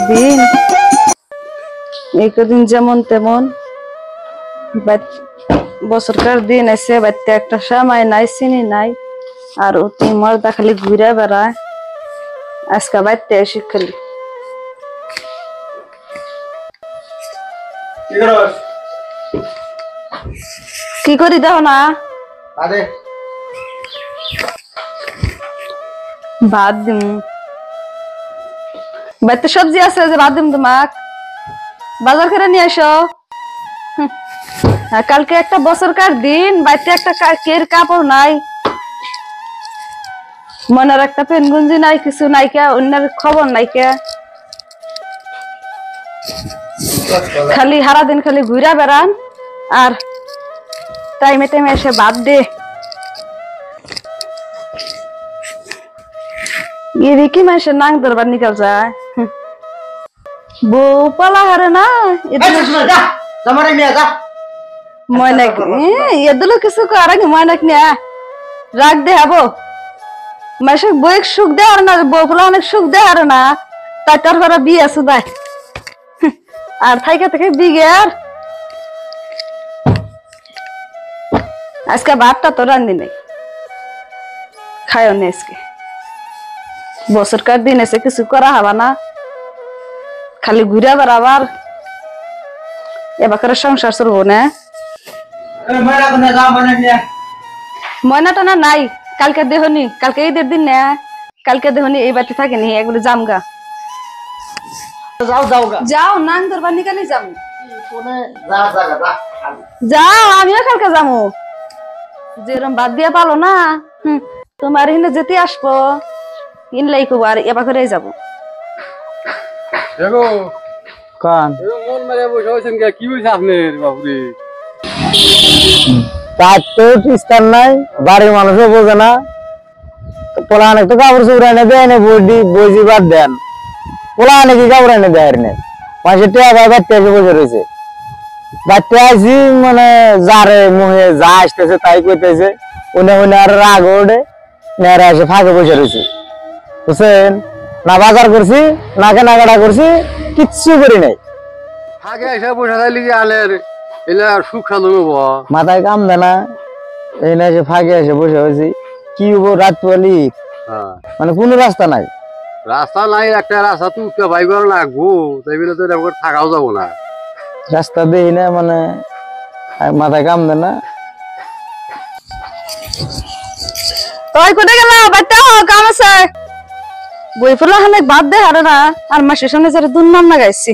দিন এই কদিন যেমন তেমন বছরকার দিন এসে বাড়িতে একটা সময় নাই চিনি নাই আর অতি মর্দা খালি ঘুরে বেড়ায় আজকে বাড়িতে এসে খালি কি করি দেখো না ভাত দিম বাড়িতে সবজি আছে যে ভাত দিম তোমাক বাজার করে নিয়ে আসো কালকে একটা বছরকার দিন বাড়িতে একটা কের কাপড় নাই মনের একটা পেন গুঞ্জি নাই কিছু নাই কে অন্যের খবর নাই কে খালি সারা দিন খালি ঘুরা বেড়ান আর টাইমে টাইমে এসে ভাত দে কি মাসে নাং দরবার নিকাল যায় বউ পালা হারে না এদুলো কিছু করার ময়নাক নিয়ে রাগ দে হবো মাসে বই সুখ দে আর না বউ পোলা অনেক সুখ দে আর না তাই তোর ঘরে বিয়ে আছে দেয় আর থাইকা থেকে বিগে আর আজকে ভাতটা তো রান্ধি নেই খায়ও নি আজকে বছরকার দিন এসে কিছু করা হবা না খালি ঘুরে বেড়াবার এবার সংসার চলবো না ময়না টানা নাই কালকে দেহনি কালকে ঈদের দিন না কালকে দেহনি এই বাড়িতে থাকেনি এগুলো জামগা যাও নাং দরবার নিকালে যাবো যাও আমিও কালকে যাবো যেরকম বাদ দিয়ে পালো না তোমার এখানে যেতে আসবো ইনলাই খুব আর এবার করে যাবো বাড়ির মানুষও বোঝে না পোলা অনেক তো কাপড় চোপড় এনে দেয় না বইজি বাদ দেন পোলা অনেক কাপড় এনে দেয় না মাসে টিয়া ভাই বাড়তে এসে বসে রয়েছে বাড়তে আসি মানে যারে মুহে যা আসতেছে তাই কইতেছে উনি উনি আর রাগ ওঠে নেড়ে এসে ফাঁকে বসে রয়েছে বুঝছেন না বাজার করছি না কেনাকাটা করছি কিচ্ছু করি নাই ফাঁকে এসে বসে থাকলি যে আলের এলে সুখ খালো মাথায় কাম দেয় না এই না এসে ফাঁকে এসে বসে হয়েছি কি হবো রাত বলি মানে কোনো রাস্তা নাই রাস্তা নাই একটা রাস্তা তুই ভাই করে লাগবো তাই বলে তো থাকাও যাবো না রাস্তা দেই না মানে মাথায় কাম দেয় না তুই কোথায় গেল বাচ্চা কাম আছে বই ফুলা অনেক বাদ দে হারে না আর মাসের সামনে যারা দুর্নাম না গাইছি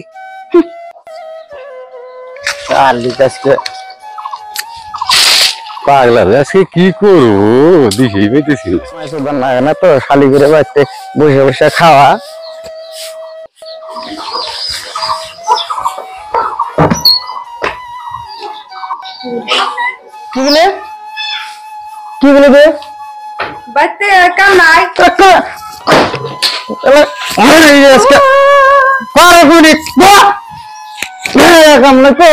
পাগলা আজকে কি করবো দিশেই পেতেছি না তো শালি করে বাড়িতে বসে বসে খাওয়া কি বলে কি বলে বে বাড়িতে কাম নাই কাম না তো